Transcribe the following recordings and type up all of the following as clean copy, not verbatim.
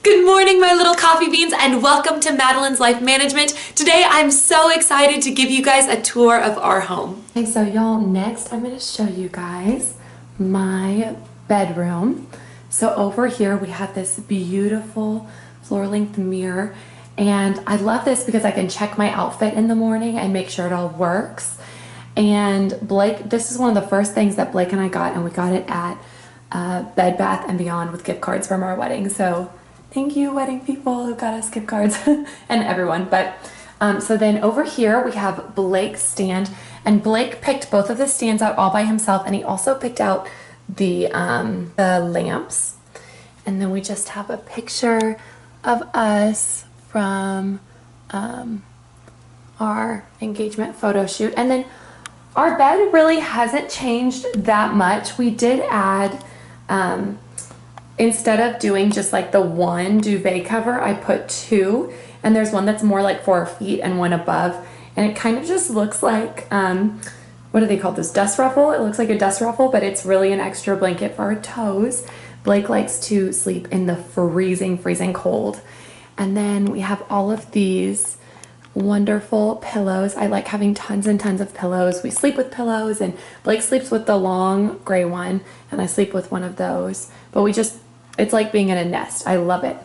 Good morning, my little coffee beans, and welcome to Madeline's Life Management. Today, I'm so excited to give you guys a tour of our home. Okay, so y'all, next I'm going to show you guys my bedroom. So over here we have this beautiful floor-length mirror, and I love this because I can check my outfit in the morning and make sure it all works. And Blake, this is one of the first things that Blake and I got, and we got it at Bed Bath & Beyond with gift cards from our wedding. So thank you, wedding people who got us gift cards and everyone. But so then over here we have Blake's stand, and Blake picked both of the stands out all by himself, and he also picked out the lamps. And then we just have a picture of us from our engagement photo shoot. And then our bed really hasn't changed that much. We did add instead of doing just like the one duvet cover, I put two, and there's one that's more like 4 feet and one above, and it kind of just looks like what do they call this, dust ruffle? It looks like a dust ruffle, but it's really an extra blanket for our toes. Blake likes to sleep in the freezing cold. And then we have all of these wonderful pillows. I like having tons and tons of pillows. We sleep with pillows, and Blake sleeps with the long gray one, and I sleep with one of those. But it's like being in a nest. I love it.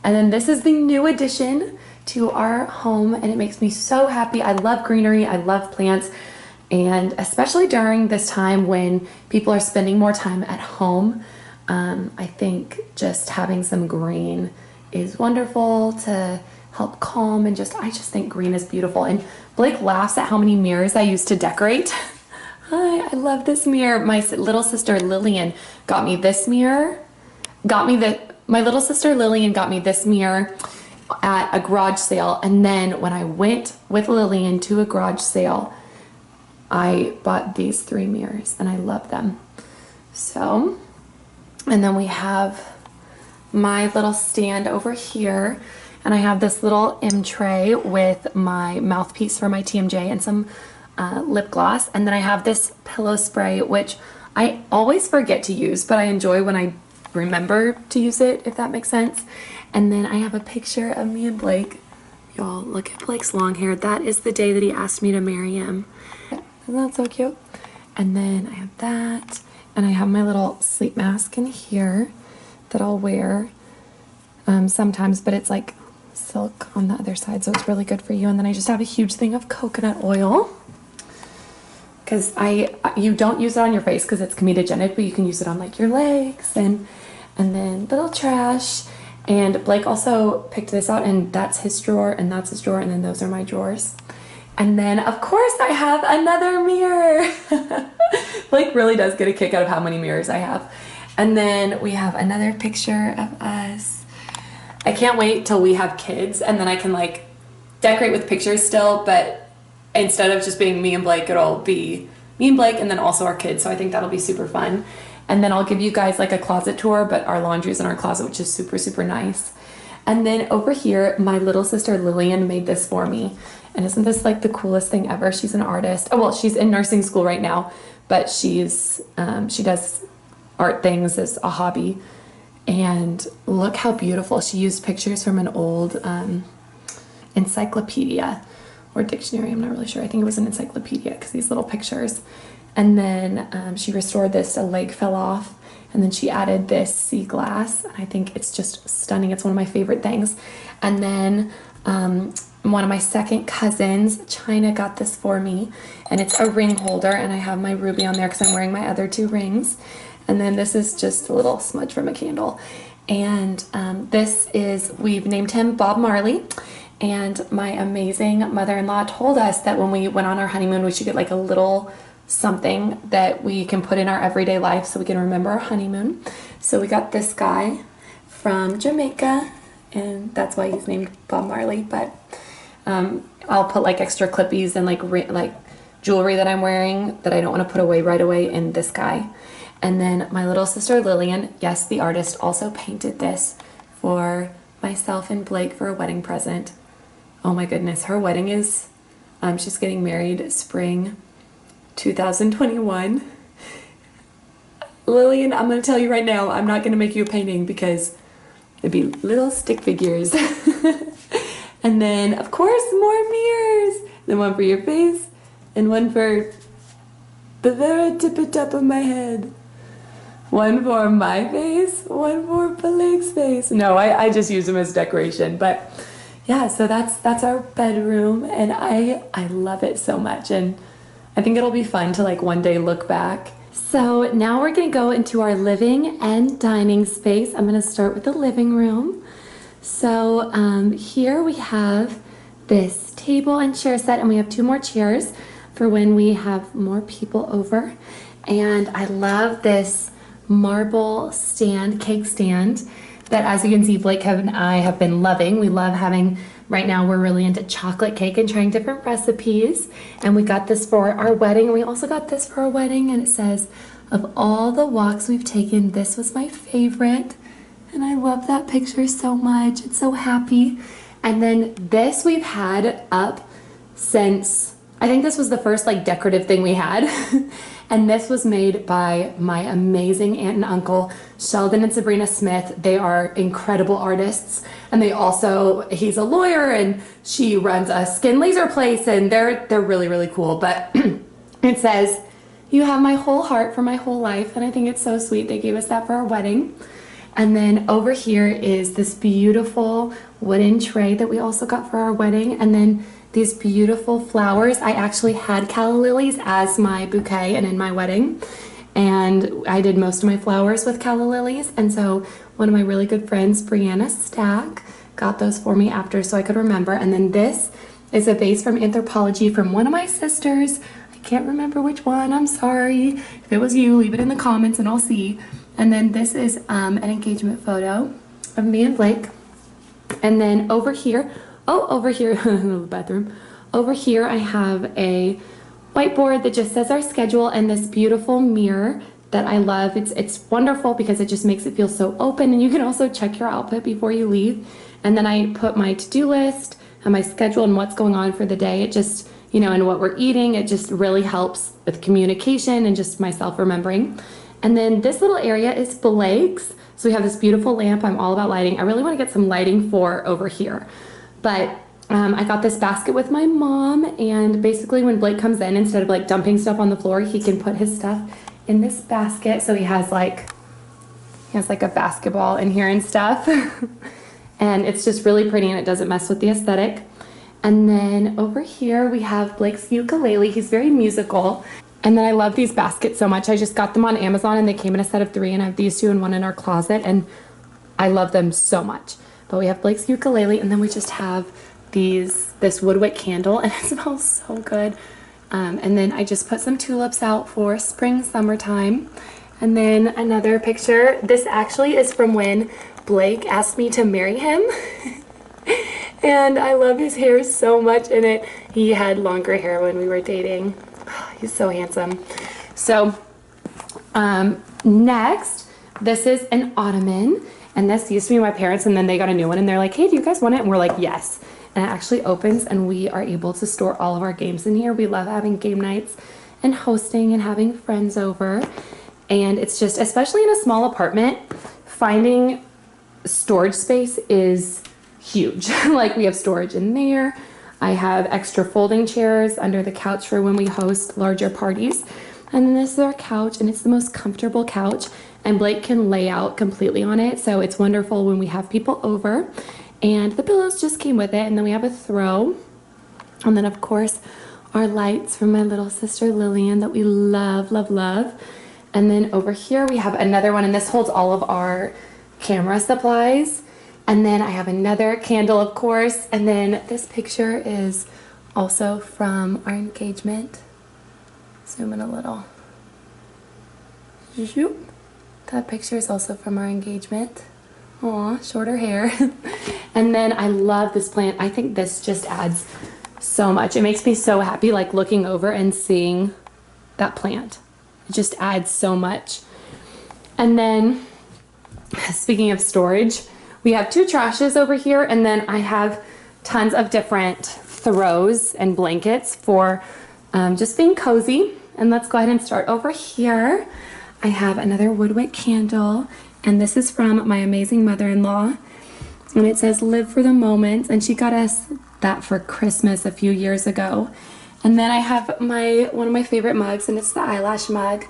And then this is the new addition to our home, and it makes me so happy. I love greenery. I love plants. And especially during this time when people are spending more time at home, I think just having some green is wonderful to help calm, and I just think green is beautiful. And Blake laughs at how many mirrors I use to decorate. Hi, I love this mirror. My little sister Lillian got me this mirror. My little sister Lillian got me this mirror at a garage sale, and then when I went with Lillian to a garage sale, I bought these 3 mirrors, and I love them. So, and then we have my little stand over here, and I have this little M tray with my mouthpiece for my TMJ and some lip gloss, and then I have this pillow spray, which I always forget to use, but I enjoy when I remember to use it, if that makes sense. And then I have a picture of me and Blake. Y'all, look at Blake's long hair. That is the day that he asked me to marry him. Isn't that so cute? And then I have that, and I have my little sleep mask in here that I'll wear sometimes, but it's like silk on the other side, so it's really good for you. And then I just have a huge thing of coconut oil, because you don't use it on your face because it's comedogenic, but you can use it on like your legs, and then little trash. And Blake also picked this out, and that's his drawer, and that's his drawer, and then those are my drawers. And then of course I have another mirror. Blake really does get a kick out of how many mirrors I have. And then we have another picture of us. I can't wait till we have kids, and then I can like decorate with pictures still, but instead of just being me and Blake, it'll be me and Blake and then also our kids. So I think that'll be super fun. And then I'll give you guys like a closet tour, but our laundry's in our closet, which is super nice. And then over here, my little sister Lillian made this for me. And isn't this like the coolest thing ever? She's an artist. Oh, well, she's in nursing school right now, but she does art things as a hobby. And look how beautiful. She used pictures from an old encyclopedia or dictionary. I'm not really sure. I think it was an encyclopedia, because these little pictures. And then she restored this. A leg fell off, and then she added this sea glass, and I think it's just stunning. It's one of my favorite things. And then one of my second cousins, China, got this for me, and it's a ring holder, and I have my ruby on there because I'm wearing my other 2 rings. And then this is just a little smudge from a candle. And we've named him Bob Marley. And my amazing mother-in-law told us that when we went on our honeymoon, we should get like a little something that we can put in our everyday life so we can remember our honeymoon. So we got this guy from Jamaica, and that's why he's named Bob Marley. But I'll put like extra clippies and like jewelry that I'm wearing that I don't want to put away right away in this guy. And then my little sister Lillian, yes, the artist, also painted this for myself and Blake for a wedding present. Oh my goodness, her wedding is, she's getting married spring 2021. Lillian, I'm going to tell you right now, I'm not going to make you a painting because It'd be little stick figures. And then, of course, more mirrors. Then one for your face and one for the very tip-top of my head. One for my face, one for Blake's face. No, I just use them as decoration. But yeah, so that's our bedroom, and I love it so much. And I think it'll be fun to like one day look back. So now we're gonna go into our living and dining space. I'm gonna start with the living room. So here we have this table and chair set, and we have 2 more chairs for when we have more people over. And I love this marble stand, cake stand, that as you can see, Blake and I have been loving. We love having, right now we're really into chocolate cake and trying different recipes. And we got this for our wedding. We also got this for our wedding, and it says, of all the walks we've taken, this was my favorite. And I love that picture so much. It's so happy. And then this we've had up since, I think this was the first like decorative thing we had. And this was made by my amazing aunt and uncle, Sheldon and Sabrina Smith. They are incredible artists. And they also, he's a lawyer and she runs a skin laser place, and they're really, really cool. But it says, you have my whole heart for my whole life. And I think it's so sweet. They gave us that for our wedding. And then over here is this beautiful wooden tray that we also got for our wedding. And then these beautiful flowers. I actually had calla lilies as my bouquet and in my wedding. And I did most of my flowers with calla lilies. And so one of my really good friends, Brianna Stack, got those for me after so I could remember. And then this is a vase from Anthropology from one of my sisters. I can't remember which one. I'm sorry. If it was you, leave it in the comments and I'll see. And then this is an engagement photo of me and Blake. And then over here, over here, the bathroom. Over here I have a whiteboard that just says our schedule and this beautiful mirror that I love. It's wonderful because it just makes it feel so open, and you can also check your outfit before you leave. And then I put my to-do list and my schedule and what's going on for the day. It just, you know, and what we're eating, it just really helps with communication and just myself remembering. And then this little area is Blake's. So we have this beautiful lamp. I'm all about lighting. I really want to get some lighting for over here. But I got this basket with my mom, and basically when Blake comes in, instead of like dumping stuff on the floor, he can put his stuff in this basket. So he has like a basketball in here and stuff. And it's just really pretty, and it doesn't mess with the aesthetic. And then over here we have Blake's ukulele. He's very musical. And then I love these baskets so much. I just got them on Amazon, and they came in a set of 3, and I have these 2 and 1 in our closet, and I love them so much. But we have Blake's ukulele, and then we just have this woodwick candle, and it smells so good. And then I just put some tulips out for spring, summertime. And then another picture. This actually is from when Blake asked me to marry him. And I love his hair so much in it. He had longer hair when we were dating. He's so handsome. So next, this is an ottoman, and this used to be my parents, and then they got a new one, and they're like, hey, do you guys want it? And we're like, yes. And it actually opens, and we are able to store all of our games in here. We love having game nights and hosting and having friends over. And it's just, especially in a small apartment, finding storage space is huge. Like, we have storage in there. I have extra folding chairs under the couch for when we host larger parties. And then this is our couch, and it's the most comfortable couch, and Blake can lay out completely on it. So it's wonderful when we have people over. And the pillows just came with it. And then we have a throw. And then, of course, our lights from my little sister Lillian that we love, love, love. And then over here we have another one, and this holds all of our camera supplies. And then I have another candle, of course. And then this picture is also from our engagement. Zoom in a little. Zoop. That picture is also from our engagement. Aw, shorter hair. And then I love this plant. I think this just adds so much. It makes me so happy, like looking over and seeing that plant. It just adds so much. And then, speaking of storage, we have 2 trashes over here, and then I have tons of different throws and blankets for just being cozy. And let's go ahead and start over here. I have another woodwick candle, and this is from my amazing mother-in-law. and it says live for the moment, and she got us that for Christmas a few years ago. And then I have one of my favorite mugs, and it's the eyelash mug,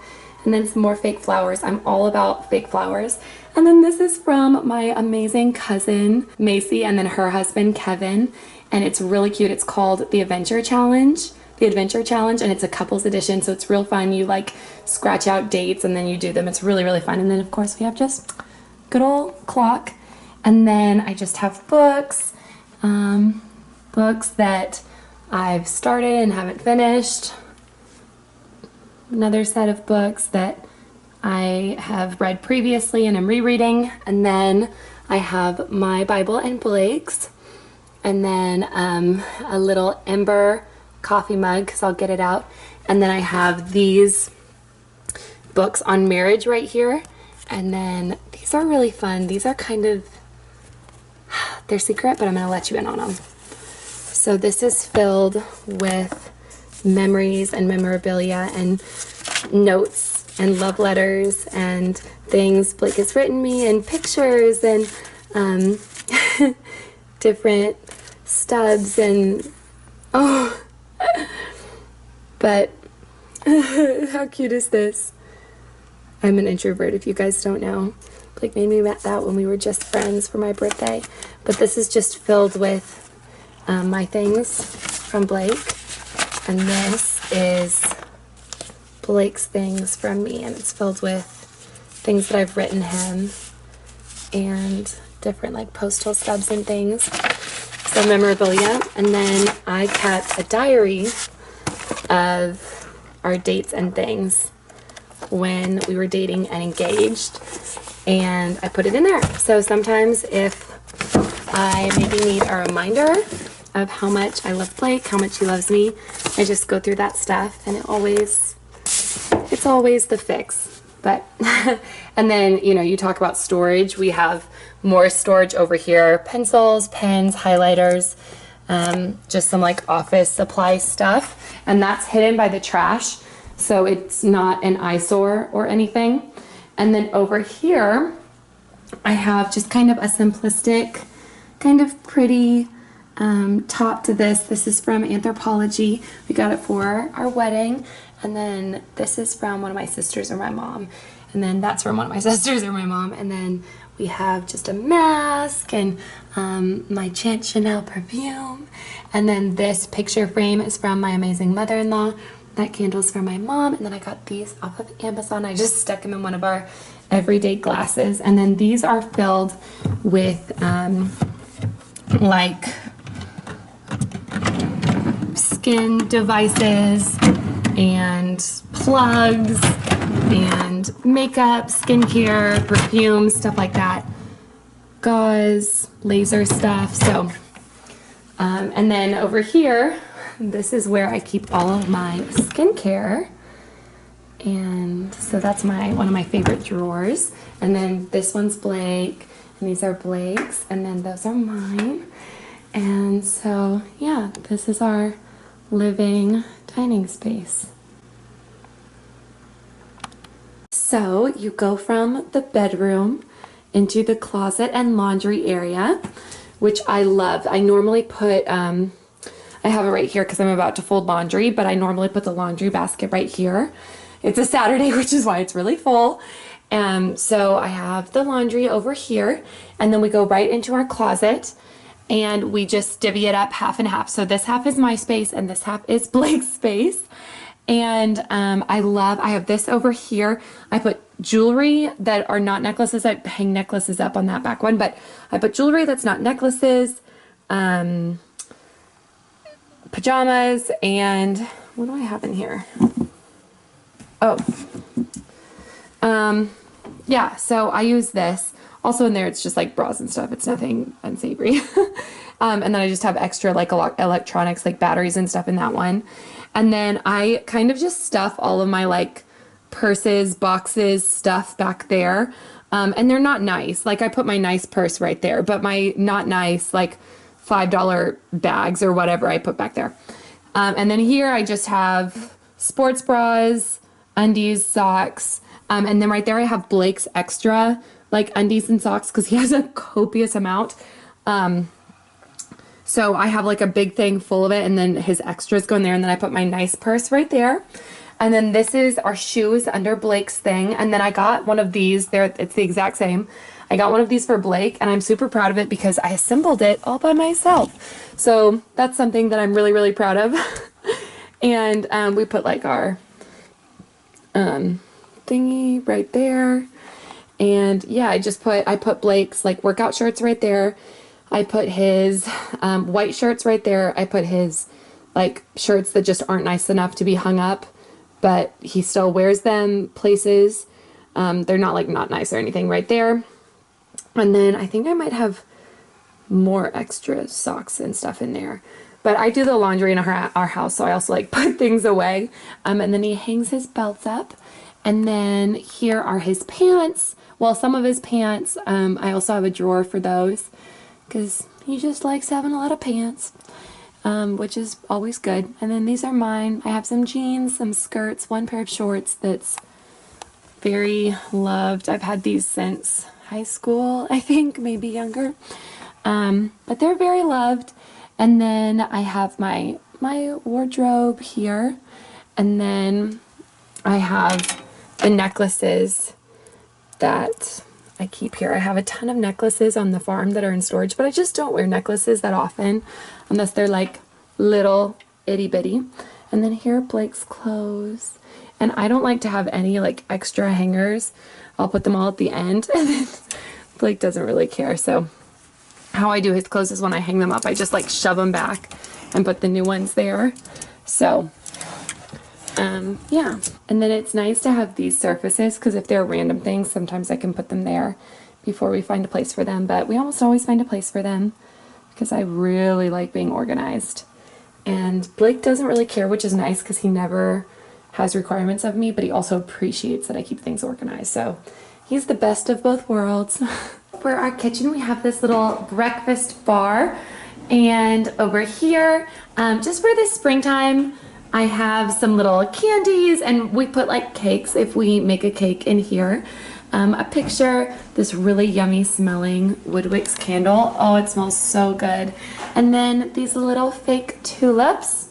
and then some more fake flowers. I'm all about fake flowers. And then this is from my amazing cousin Macy, and then her husband Kevin, and it's really cute. It's called the Adventure Challenge, and it's a couples edition, so it's real fun. You like scratch out dates and then you do them. It's really, really fun. And then of course we have just good old clock. And then I just have books, books that I've started and haven't finished. Another set of books that I have read previously and I'm rereading. And then I have my Bible and Blake's. And then a little Ember coffee mug, because I'll get it out. And then I have these books on marriage right here. And then these are really fun. These are kind of, they're secret, but I'm going to let you in on them. So this is filled with memories and memorabilia and notes and love letters and things Blake has written me, and pictures and different stubs and but how cute is this? I'm an introvert, if you guys don't know. Blake made me that when we were just friends for my birthday. But this is just filled with my things from Blake. And this is Blake's things from me. And it's filled with things that I've written him and different like postal stubs and things. So memorabilia. And then I kept a diary of our dates and things when we were dating and engaged, and I put it in there. So sometimes if I maybe need a reminder of how much I love Blake, how much he loves me, I just go through that stuff, and it's always the fix. But and then, you know, you talk about storage. We have more storage over here: pencils, pens, highlighters, just some like office supply stuff, and that's hidden by the trash, so it's not an eyesore or anything. And then over here I have just kind of a simplistic, kind of pretty top to this. This is from Anthropologie. We got it for our wedding. And then this is from one of my sisters or my mom. And then that's from one of my sisters or my mom. And then we have just a mask and my Chanel perfume. And then this picture frame is from my amazing mother-in-law. That candle's for my mom. And then I got these off of Amazon. I just stuck them in one of our everyday glasses. And then these are filled with like skin devices and plugs and makeup, skincare, perfume, stuff like that, gauze, laser stuff. So and then over here, this is where I keep all of my skincare, and so that's one of my favorite drawers. And then this one's Blake, and these are Blake's, and then those are mine. And so yeah, this is our living dining space. So you go from the bedroom into the closet and laundry area, which I love. I normally put, I have it right here because I'm about to fold laundry, but I normally put the laundry basket right here. It's a Saturday, which is why it's really full. So I have the laundry over here, and then we go right into our closet, and we just divvy it up half and half. So this half is my space and this half is Blake's space. And I have this over here. I put jewelry that are not necklaces. I hang necklaces up on that back one, but I put jewelry that's not necklaces, pajamas, and what do I have in here? Oh, yeah, so I use this. Also in there, it's just like bras and stuff. It's nothing unsavory. And then I just have extra like electronics, like batteries and stuff in that one. And then I kind of just stuff all of my like purses, boxes, stuff back there. And they're not nice. Like I put my nice purse right there, but my not nice, like $5 bags or whatever I put back there. And then here I just have sports bras, undies, socks. And then right there I have Blake's extra like undies and socks because he has a copious amount. So I have like a big thing full of it, and then his extras go in there, and then I put my nice purse right there. And then this is our shoes under Blake's thing. And then I got one of these there. It's the exact same. I got one of these for Blake, and I'm super proud of it because I assembled it all by myself. So that's something that I'm really, really proud of. And we put like our thingy right there. And yeah, I put Blake's like workout shirts right there. I put his white shirts right there. I put his like shirts that just aren't nice enough to be hung up, but he still wears them places. They're not like not nice or anything right there. And then I think I might have more extra socks and stuff in there. But I do the laundry in our house, so I also like put things away. And then he hangs his belts up. And then here are his pants. Well, some of his pants. I also have a drawer for those because he just likes having a lot of pants, which is always good. And then these are mine. I have some jeans, some skirts, one pair of shorts that's very loved. I've had these since high school, I think, maybe younger. But they're very loved. And then I have my wardrobe here. And then I have the necklaces that I keep here. I have a ton of necklaces on the farm that are in storage, but I just don't wear necklaces that often unless they're like little itty bitty. And then here are Blake's clothes. And I don't like to have any like extra hangers. I'll put them all at the end. And then Blake doesn't really care. So how I do his clothes is when I hang them up, I just like shove them back and put the new ones there. So yeah. And then it's nice to have these surfaces because if they're random things, sometimes I can put them there before we find a place for them. But we almost always find a place for them because I really like being organized. And Blake doesn't really care, which is nice because he never has requirements of me, but he also appreciates that I keep things organized. So he's the best of both worlds. For our kitchen, we have this little breakfast bar. And over here, just for the springtime, I have some little candies, and we put like cakes if we make a cake in here. A picture, this really yummy smelling Woodwix candle. Oh, it smells so good. And then these little fake tulips.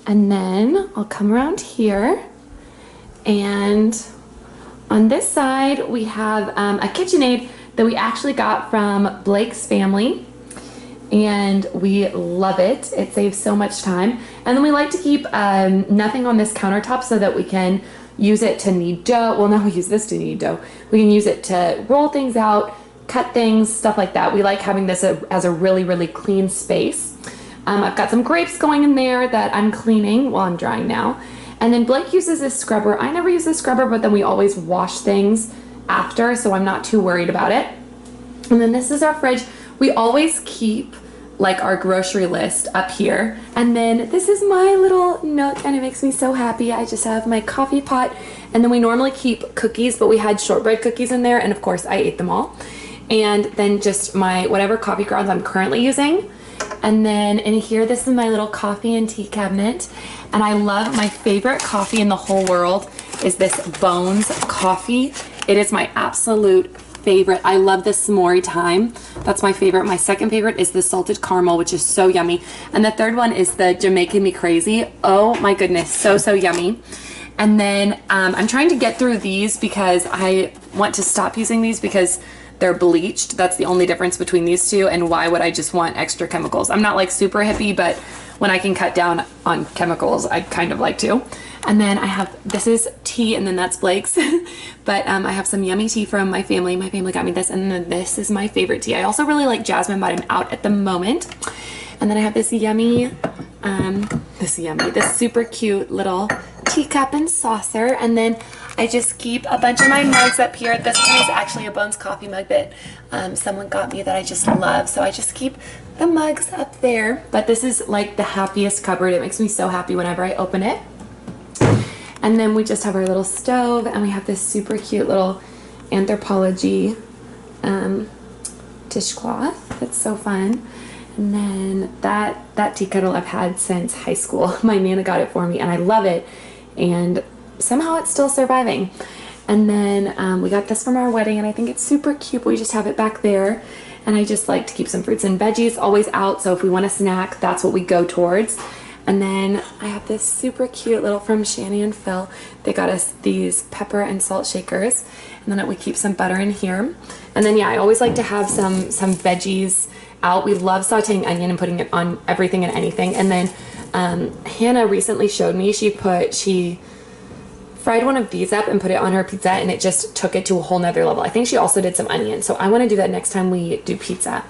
And then I'll come around here, and on this side we have a KitchenAid that we actually got from Blake's family. And we love it. It saves so much time. And then we like to keep nothing on this countertop so that we can use it to knead dough. Well, now we use this to knead dough. We can use it to roll things out, cut things, stuff like that. We like having this as a really, really clean space. I've got some grapes going in there that I'm cleaning while I'm drying now. And then Blake uses this scrubber. I never use this scrubber, but then we always wash things after, so I'm not too worried about it. And then this is our fridge. We always keep like our grocery list up here. And then this is my little nook, and it makes me so happy. I just have my coffee pot, and then we normally keep cookies, but we had shortbread cookies in there, and of course I ate them all. And then just my whatever coffee grounds I'm currently using. And then in here, this is my little coffee and tea cabinet. And I love, my favorite coffee in the whole world is this Bones coffee. It is my absolute favorite. I love the s'more time. That's my favorite. My second favorite is the salted caramel, which is so yummy. And the third one is the Jamaican Me Crazy. Oh my goodness, so, so yummy. And then I'm trying to get through these because I want to stop using these because they're bleached. That's the only difference between these two, and why would I just want extra chemicals? I'm not like super hippie, but when I can cut down on chemicals, I kind of like to. And then I have, this is tea, and then that's Blake's. But I have some yummy tea from my family. My family got me this, and then this is my favorite tea. I also really like jasmine, but I'm out at the moment. And then I have this yummy, this super cute little teacup and saucer. And then I just keep a bunch of my mugs up here. This one is actually a Bones coffee mug that someone got me that I just love. So I just keep the mugs up there. But this is like the happiest cupboard. It makes me so happy whenever I open it. And then we just have our little stove, and we have this super cute little Anthropology dishcloth. That's so fun. And then that tea kettle I've had since high school. My Nana got it for me, and I love it. And somehow it's still surviving. And then we got this from our wedding, and I think it's super cute. We just have it back there. and I just like to keep some fruits and veggies always out, so if we want a snack, that's what we go towards. And then I have this super cute little from Shani and Phil. They got us these pepper and salt shakers, and then we keep some butter in here. And then yeah, I always like to have some veggies out. We love sauteing onion and putting it on everything and anything. And then Hannah recently showed me, she fried one of these up and put it on her pizza, and it just took it to a whole nother level. I think she also did some onion, so I want to do that next time we do pizza.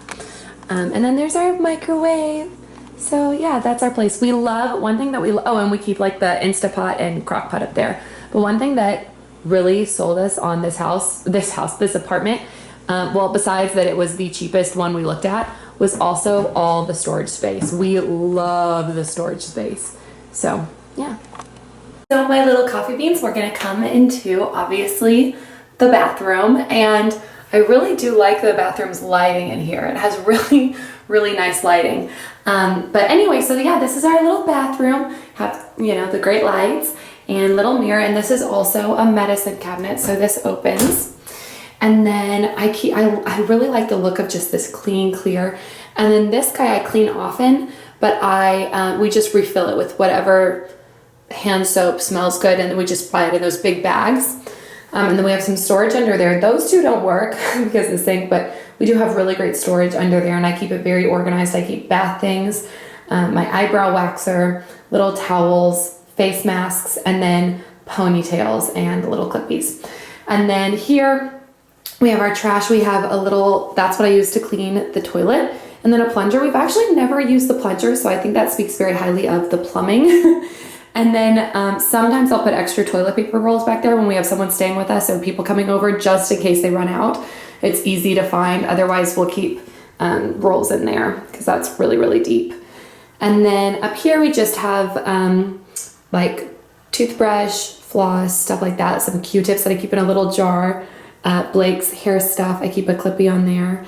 And then there's our microwave. So yeah, that's our place. We love, one thing that oh, and we keep like the Instapot and crock pot up there. But one thing that really sold us on this apartment, well, besides that it was the cheapest one we looked at, was also all the storage space. We love the storage space. So yeah. So my little coffee beans, we're gonna come into, obviously, the bathroom, and I really do like the bathroom's lighting in here. It has really, really nice lighting. But anyway, so yeah, this is our little bathroom. Have, you know, the great lights and little mirror, and this is also a medicine cabinet, so this opens. And then I really like the look of just this clean, clear. And then this guy I clean often, but we just refill it with whatever hand soap smells good, and then we just buy it in those big bags. And then we have some storage under there. Those two don't work because of the sink, but we do have really great storage under there, and I keep it very organized. I keep bath things, my eyebrow waxer, little towels, face masks, and then ponytails and little clippies. And then here we have our trash. We have a little, that's what I use to clean the toilet, and then a plunger. We've actually never used the plunger, so I think that speaks very highly of the plumbing. And then sometimes I'll put extra toilet paper rolls back there when we have someone staying with us or people coming over, just in case they run out. It's easy to find. Otherwise, we'll keep rolls in there because that's really, really deep. And then up here we just have like toothbrush, floss, stuff like that. Some Q-tips that I keep in a little jar. Blake's hair stuff. I keep a clippy on there.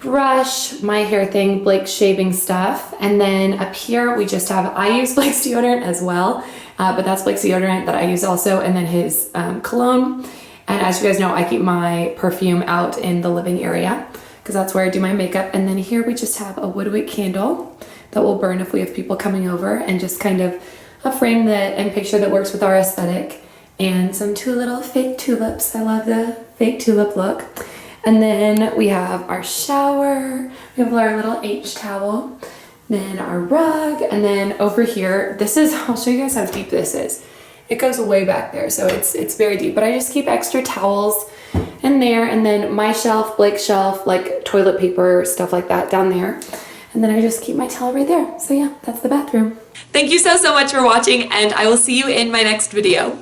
Brush, my hair thing, Blake's shaving stuff. And then up here we just have, I use Blake's deodorant as well, but that's Blake's deodorant that I use also, and then his cologne. And as you guys know, I keep my perfume out in the living area because that's where I do my makeup. And then here we just have a woodwick candle that will burn if we have people coming over, and just kind of a frame and picture that works with our aesthetic. And some two little fake tulips. I love the fake tulip look. And then we have our shower, we have our little H towel, then our rug, and then over here, I'll show you guys how deep this is. It goes way back there, so it's very deep, but I just keep extra towels in there, and then my shelf, Blake's shelf, like toilet paper, stuff like that down there. And then I just keep my towel right there. So yeah, that's the bathroom. Thank you so much for watching, and I will see you in my next video.